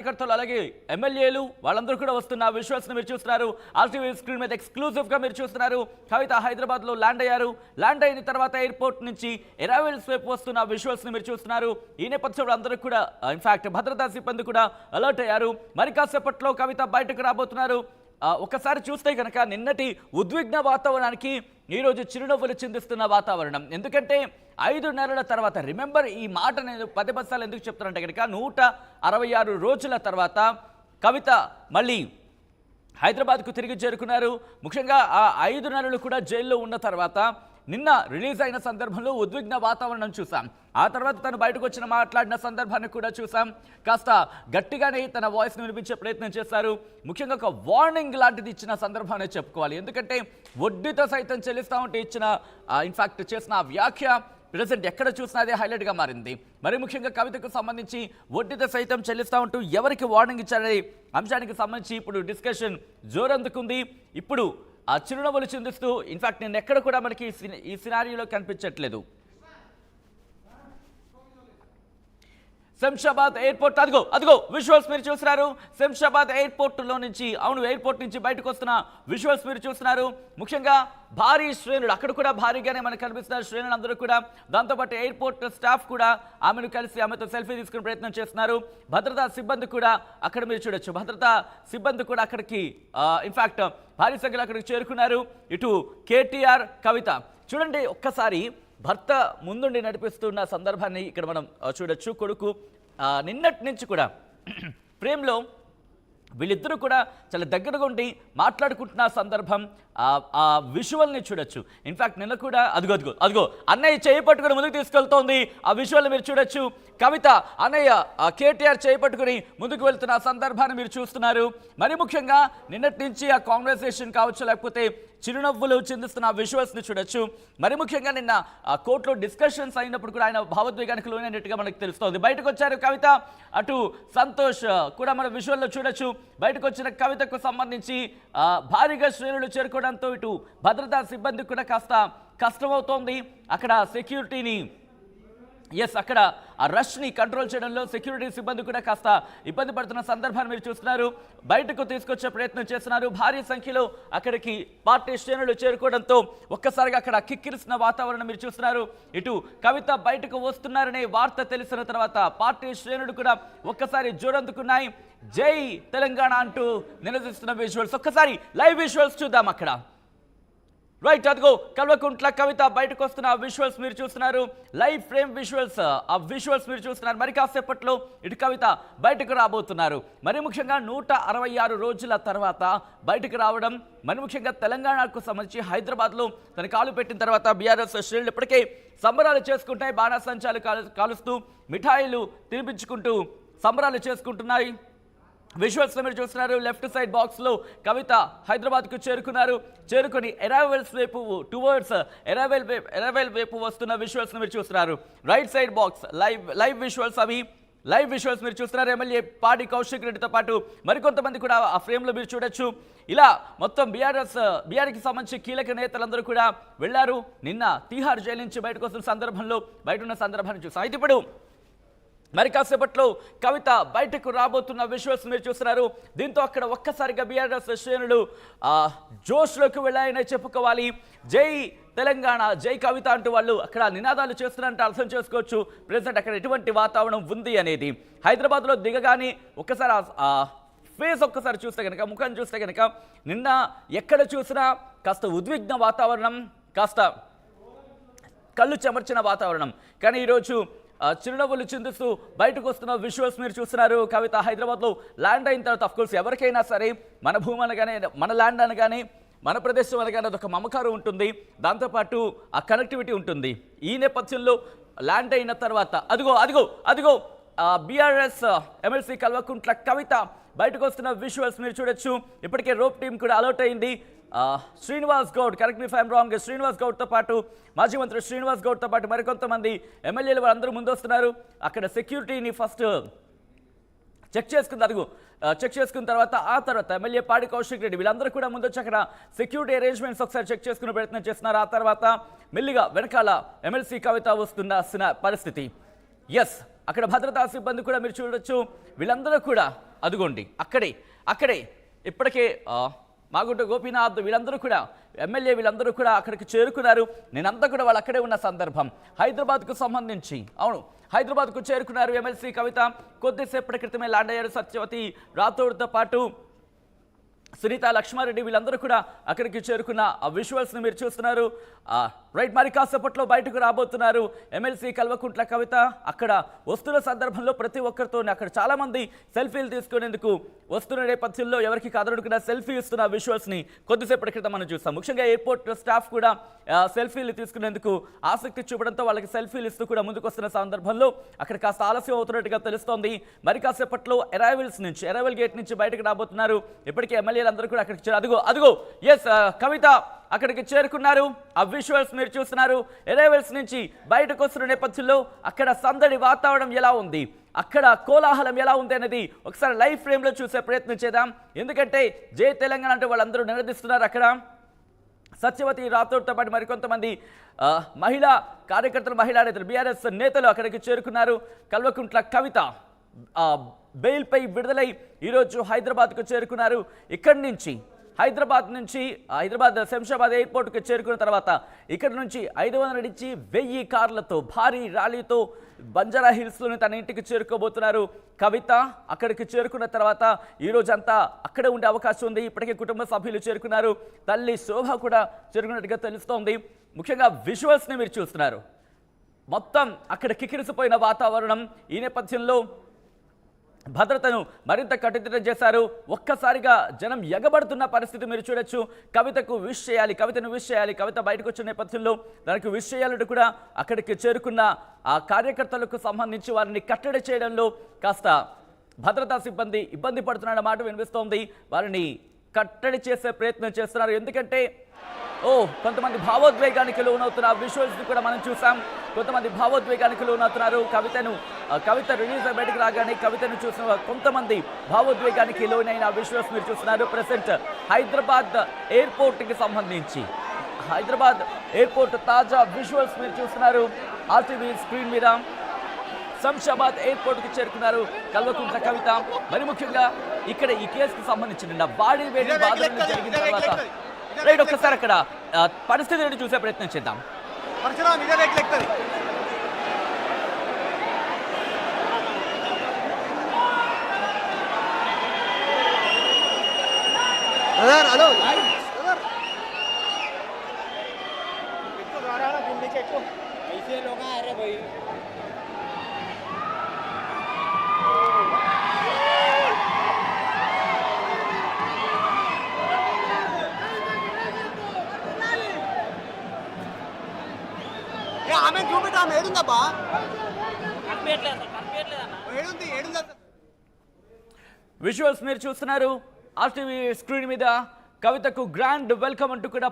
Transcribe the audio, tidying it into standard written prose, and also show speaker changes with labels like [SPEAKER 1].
[SPEAKER 1] కార్యకర్తలు అలాగే ఎమ్మెల్యేలు వాళ్ళందరూ కూడా వస్తున్న విజువల్స్ ని మీరు చూస్తున్నారు. ఆర్టీవీ స్క్రీన్ మీద ఎక్స్క్లూజివ్ గా మీరు చూస్తున్నారు. కవిత హైదరాబాద్ లో ల్యాండ్ అయ్యారు. ల్యాండ్ అయిన తర్వాత ఎయిర్పోర్ట్ నుంచి అరైవల్స్ వైపు వస్తున్న విజువల్స్ ని మీరు చూస్తున్నారు. ఈ నేపథ్యంలో అందరూ కూడా ఇన్ఫాక్ట్ భద్రతా సిబ్బంది కూడా అలర్ట్ అయ్యారు. మరి కాసేపట్లో కవిత బయటకు రాబోతున్నారు. ఒకసారి చూస్తే కనుక నిన్నటి ఉద్విగ్న వాతావరణానికి ఈరోజు చిరునవ్వులు చిందిస్తున్న వాతావరణం. ఎందుకంటే 5 నెలల తర్వాత, రిమెంబర్ ఈ మాట నేను 10 సార్లు ఎందుకు చెప్తానంటే కనుక 166 రోజుల తర్వాత కవిత మళ్ళీ హైదరాబాద్కు తిరిగి చేరుకున్నారు. ముఖ్యంగా ఆ 5 నెలలు కూడా జైల్లో ఉన్న తర్వాత నిన్న రిలీజ్ అయిన సందర్భంలో ఉద్విగ్న వాతావరణం చూసాం. ఆ తర్వాత తను బయటకు వచ్చిన మాట్లాడిన సందర్భాన్ని కూడా చూసాం. కాస్త గట్టిగానే తన వాయిస్ని వినిపించే ప్రయత్నం చేశారు. ముఖ్యంగా ఒక వార్నింగ్ లాంటిది ఇచ్చిన సందర్భాన్ని చెప్పుకోవాలి. ఎందుకంటే వడ్డీతో సైతం చెల్లిస్తామంటే ఇచ్చిన ఇన్ఫాక్ట్ చేసిన వ్యాఖ్య ప్రెజెంట్ ఎక్కడ చూసినా అదే హైలైట్గా మారింది. మరి ముఖ్యంగా కవితకు సంబంధించి వడ్డీతో సైతం చెల్లిస్తా ఉంటూ ఎవరికి వార్నింగ్ ఇచ్చారనే అంశానికి సంబంధించి ఇప్పుడు డిస్కషన్ జోరందుకుంది. ఇప్పుడు ఆ చిరునవ్వులు చిందిస్తూ ఇన్ఫాక్ట్ నేను ఎక్కడ కూడా మనకి ఈ సినారియోలో కనిపించట్లేదు. శంషాబాద్ ఎయిర్పోర్ట్ అదిగో విజువల్స్ మీరు చూస్తున్నారు. శంషాబాద్ ఎయిర్పోర్ట్లో నుంచి ఎయిర్పోర్ట్ నుంచి బయటకు వస్తున్న విజువల్స్ మీరు చూస్తున్నారు. ముఖ్యంగా భారీ శ్రేణులు అక్కడ కూడా భారీగానే మనకు కనిపిస్తున్నారు శ్రేణులు అందరూ కూడా. దాంతోపాటు ఎయిర్పోర్ట్ స్టాఫ్ కూడా ఆమెను కలిసి ఆమెతో సెల్ఫీ తీసుకునే ప్రయత్నం చేస్తున్నారు. భద్రతా సిబ్బంది కూడా అక్కడ మీరు చూడొచ్చు. భద్రతా సిబ్బంది కూడా అక్కడికి ఇన్ఫాక్ట్ భారీ సంఖ్యలో అక్కడికి చేరుకున్నారు. ఇటు కేటీఆర్ కవిత చూడండి ఒక్కసారి భర్త ముందుండి నడిపిస్తున్న సందర్భాన్ని ఇక్కడ మనం చూడొచ్చు. కొడుకు నిన్నటి నుంచి కూడా ప్రేమ్లో వీళ్ళిద్దరూ కూడా చాలా దగ్గరగా ఉండి మాట్లాడుకుంటున్న సందర్భం ఆ విజువల్ని చూడొచ్చు. ఇన్ఫాక్ట్ నిన్న కూడా అదిగో అన్నయ్య చేయి పట్టుకుని ముందుకు తీసుకెళ్తోంది. ఆ విజువల్ని మీరు చూడొచ్చు. కవిత అన్నయ్య కేటీఆర్ చేయి పట్టుకుని ముందుకు వెళ్తున్న సందర్భాన్ని మీరు చూస్తున్నారు. మరి ముఖ్యంగా నిన్నటి నుంచి ఆ కాన్వర్సేషన్ కావచ్చు, లేకపోతే చిరునవ్వులు చిందిస్తున్న విజువల్స్ని చూడొచ్చు. మరి ముఖ్యంగా నిన్న కోర్టులో డిస్కషన్స్ అయినప్పుడు కూడా ఆయన భావోద్వేగానికి లోనైనట్టుగా మనకు తెలుస్తోంది. బయటకు వచ్చారు కవిత, అటు సంతోష్ కూడా మన విజువల్లో చూడొచ్చు. బయటకు వచ్చిన కవితకు సంబంధించి భారీగా శ్రేణులు చేరుకోవడంతో ఇటు భద్రతా సిబ్బంది కూడా కాస్త కష్టమవుతోంది. అక్కడ సెక్యూరిటీని అక్కడ ఆ రష్ని కంట్రోల్ చేయడంలో సెక్యూరిటీ సిబ్బంది కూడా కాస్త ఇబ్బంది పడుతున్న సందర్భాన్ని మీరు చూస్తున్నారు. బయటకు తీసుకొచ్చే ప్రయత్నం చేస్తున్నారు. భారీ సంఖ్యలో అక్కడికి పార్టీ శ్రేణులు చేరుకోవడంతో ఒక్కసారిగా అక్కడ కిక్కిరిసిన వాతావరణం మీరు చూస్తున్నారు. ఇటు కవిత బయటకు వస్తున్నారనే వార్త తెలిసిన తర్వాత పార్టీ శ్రేణులు కూడా ఒక్కసారి జోరందుకున్నాయి. జై తెలంగాణ అంటూ నినదిస్తున్న విజువల్స్, ఒక్కసారి లైవ్ విజువల్స్ చూద్దాం. అక్కడ రైట్ అదిగో కల్వకుంట్ల కవిత బయటకు వస్తున్న విజువల్స్ మీరు చూస్తున్నారు. లైవ్ ఫ్రేమ్ విజువల్స్, ఆ విజువల్స్ మీరు చూస్తున్నారు. మరి కాసేపట్లో ఇటు కవిత బయటకు రాబోతున్నారు. మరి ముఖ్యంగా 166 రోజుల తర్వాత బయటకు రావడం, మరి ముఖ్యంగా తెలంగాణకు సంబంధించి హైదరాబాద్లో తన కాలు పెట్టిన తర్వాత బీఆర్ఎస్ శ్రేణులు ఇప్పటికే సంబరాలు చేసుకుంటాయి. బాణాసంచాలు కాలుస్తూ మిఠాయిలు తినిపించుకుంటూ సంబరాలు చేసుకుంటున్నాయి. విజువల్స్ మీరు చూస్తున్నారు. లెఫ్ట్ సైడ్ బాక్స్లో కవిత హైదరాబాద్కు చేరుకొని అరైవల్స్ వైపు టువర్డ్స్ అరైవల్ వైపు వస్తున్న విజువల్స్ మీరు చూస్తున్నారు. Right side box live visuals, అవి లైవ్ విజువల్స్ మీరు చూస్తున్నారు. ఎమ్మెల్యే పాడి కౌశిక్ రెడ్డితో పాటు మరికొంతమంది కూడా ఆ ఫ్రేమ్లో మీరు చూడొచ్చు. ఇలా మొత్తం బీఆర్కి సంబంధించి కీలక నేతలందరూ కూడా వెళ్లారు. నిన్న తీహార్ జైలు నుంచి బయటకు వస్తున్న సందర్భంలో బయట ఉన్న సందర్భాన్ని చూసాం. అయితే ఇప్పుడు మరి కాసేపట్లో కవిత బయటకు రాబోతున్న విజువల్స్ మీరు చూస్తున్నారు. దీంతో అక్కడ ఒక్కసారిగా బీఆర్ఎస్ శ్రేణులు జోష్లోకి వెళ్ళాయనే చెప్పుకోవాలి. జై తెలంగాణ, జై కవిత అంటూ వాళ్ళు అక్కడ నినాదాలు చేస్తున్నారంటే అర్థం చేసుకోవచ్చు ప్రెసెంట్ అక్కడ ఎటువంటి వాతావరణం ఉంది అనేది. హైదరాబాద్లో దిగగానే ఒక్కసారి ఫేస్ ఒక్కసారి చూస్తే కనుక, ముఖం చూస్తే కనుక నిన్న ఎక్కడ చూసినా కాస్త ఉద్విగ్న వాతావరణం, కాస్త కళ్ళు చెమర్చిన వాతావరణం. కానీ ఈరోజు చిరునవ్వులు చిందిస్తూ బయటకు వస్తున్న విజువల్స్ మీరు చూస్తున్నారు. కవిత హైదరాబాద్లో ల్యాండ్ అయిన తర్వాత అఫ్కోర్స్ ఎవరికైనా సరే మన భూమి అనగానే, మన ల్యాండ్ అనగానే, మన ప్రదేశం అనగానే అదొక మమకారం ఉంటుంది. దాంతోపాటు ఆ కనెక్టివిటీ ఉంటుంది. ఈ నేపథ్యంలో ల్యాండ్ అయిన తర్వాత అదిగో బీఆర్ఎస్ ఎమ్మెల్సీ కల్వకుంట్ల కవిత బయటకు వస్తున్న విజువల్స్ మీరు చూడొచ్చు. ఇప్పటికే రోప్ టీం కూడా అలర్ట్ అయింది. Srinivas Goud, correct me if I'm wrong, Srinivas గౌడ్తో పాటు మాజీ మంత్రి శ్రీనివాస్ గౌడ్తో పాటు మరికొంతమంది ఎమ్మెల్యేలు వాళ్ళందరూ ముందు వస్తున్నారు. అక్కడ సెక్యూరిటీని ఫస్ట్ చెక్ చేసుకున్న తర్వాత ఆ తర్వాత ఎమ్మెల్యే పాడి కౌశిక్ రెడ్డి వీళ్ళందరూ కూడా ముందు వచ్చి అక్కడ సెక్యూరిటీ అరేంజ్మెంట్స్ ఒకసారి చెక్ చేసుకునే ప్రయత్నం చేస్తున్నారు. ఆ తర్వాత మెల్లిగా వెనకాల ఎమ్మెల్సీ కవిత వస్తున్న పరిస్థితి. అక్కడ భద్రతా సిబ్బంది కూడా మీరు చూడొచ్చు. వీళ్ళందరూ కూడా అదిగోండి అక్కడే అక్కడే ఇప్పటికే మాగుంట గోపీనాథ్ వీళ్ళందరూ కూడా ఎమ్మెల్యే వీళ్ళందరూ కూడా అక్కడికి చేరుకున్నారు. నేనంతా కూడా వాళ్ళు అక్కడే ఉన్న సందర్భం. హైదరాబాద్కు సంబంధించి అవును హైదరాబాద్కు చేరుకున్నారు ఎమ్మెల్సీ కవిత. కొద్దిసేపటి క్రితమే ల్యాండ్ అయ్యారు సత్యవతి రాథోడ్తో పాటు సునీత లక్ష్మారెడ్డి వీళ్ళందరూ కూడా అక్కడికి చేరుకున్న ఆ విజువల్స్ని మీరు చూస్తున్నారు. రైట్, మరి కాసేపట్లో బయటకు రాబోతున్నారు ఎమ్మెల్సీ కల్వకుంట్ల కవిత. అక్కడ వస్తున్న సందర్భంలో ప్రతి ఒక్కరితో అక్కడ చాలామంది సెల్ఫీలు తీసుకునేందుకు వస్తున్న నేపథ్యంలో ఎవరికి కదలడుకున్న సెల్ఫీ ఇస్తున్న విజువల్స్ని కొద్దిసేపటి క్రితం మనం చూస్తాం. ముఖ్యంగా ఎయిర్పోర్ట్ స్టాఫ్ కూడా సెల్ఫీలు తీసుకునేందుకు ఆసక్తి చూపడంతో వాళ్ళకి సెల్ఫీలు ఇస్తూ కూడా ముందుకు వస్తున్న సందర్భంలో అక్కడ కాస్త ఆలస్యం అవుతున్నట్టుగా తెలుస్తోంది. మరి కాసేపట్లో అరైవల్ గేట్ నుంచి బయటకు రాబోతున్నారు. ఇప్పటికే ఎమ్మెల్యేలు అందరూ కూడా అక్కడికి అదిగో ఎస్ కవిత అక్కడికి చేరుకున్నారు. ఆ విజువల్స్ మీరు చూస్తున్నారు. అరైవల్స్ నుంచి బయటకు వస్తున్న నేపథ్యంలో అక్కడ సందడి వాతావరణం ఎలా ఉంది, అక్కడ కోలాహలం ఎలా ఉంది అనేది ఒకసారి లైవ్ ఫ్రేమ్లో చూసే ప్రయత్నం చేద్దాం. ఎందుకంటే జై తెలంగాణ అంటే వాళ్ళందరూ నినదిస్తున్నారు. అక్కడ సత్యవతి రాథోడ్తో పాటు మరికొంతమంది మహిళా కార్యకర్తలు మహిళా నేతలు బీఆర్ఎస్ నేతలు అక్కడికి చేరుకున్నారు. కల్వకుంట్ల కవిత బెయిల్పై విడుదలై ఈరోజు హైదరాబాద్కు చేరుకున్నారు. ఇక్కడి నుంచి హైదరాబాద్ శంషాబాద్ ఎయిర్పోర్ట్కి చేరుకున్న తర్వాత ఇక్కడ నుంచి 500 నుంచి 1000 కార్లతో భారీ ర్యాలీతో బంజారా హిల్స్లోని తన ఇంటికి చేరుకోబోతున్నారు కవిత. అక్కడికి చేరుకున్న తర్వాత ఈరోజు అంతా అక్కడే ఉండే అవకాశం ఉంది. ఇప్పటికే కుటుంబ సభ్యులు చేరుకున్నారు. తల్లి శోభ కూడా చేరుకున్నట్టుగా తెలుస్తోంది. ముఖ్యంగా విజువల్స్ని మీరు చూస్తున్నారు. మొత్తం అక్కడ కిక్కిరిసిపోయిన వాతావరణం. ఈ నేపథ్యంలో భద్రతను మరింత కట్టుదిట్టం చేశారు. ఒక్కసారిగా జనం ఎగబడుతున్న పరిస్థితి మీరు చూడొచ్చు. కవితను విష్ చేయాలి. కవిత బయటకు వచ్చిన నేపథ్యంలో దానికి విష్ చేయాలంటూ కూడా అక్కడికి చేరుకున్న ఆ కార్యకర్తలకు సంబంధించి వారిని కట్టడి చేయడంలో కాస్త భద్రతా సిబ్బంది ఇబ్బంది పడుతున్న మాట వినిపిస్తోంది. వారిని కట్టడి చేసే ప్రయత్నం చేస్తున్నారు. ఎందుకంటే కొంతమంది భావోద్వేగానికి లోనవుతున్న విజువల్స్ కూడా మనం చూసాం. కొంతమంది భావోద్వేగానికి లోనవుతున్నారు. కవిత రిలీజ్ బయటకు రాగానే కవితను చూసిన కొంతమంది భావోద్వేగానికి లోనైన విజువల్స్ మీరు చూస్తున్నారు. ప్రెసెంట్ హైదరాబాద్ ఎయిర్పోర్ట్కి సంబంధించి హైదరాబాద్ ఎయిర్పోర్ట్ తాజా విజువల్స్ మీరు చూస్తున్నారు ఆర్టీవీ స్క్రీన్ మీద. శంషాబాద్ ఎయిర్పోర్ట్కి చేరుకున్నారు కల్వకుంట్ల కవిత. మరి ముఖ్యంగా ఇక్కడ ఈ కేసుకు సంబంధించిన బాడీ వేడి బాధలు జరిగిన తర్వాత రైట్ ఒక్కసారి అక్కడ పరిస్థితిని చూసే ప్రయత్నం చేద్దాం. విజువల్స్ మీరు చూస్తున్నారు ఆర్టీవీ స్క్రీన్ మీద. కవితకు గ్రాండ్ వెల్కమ్ అంటూ కూడా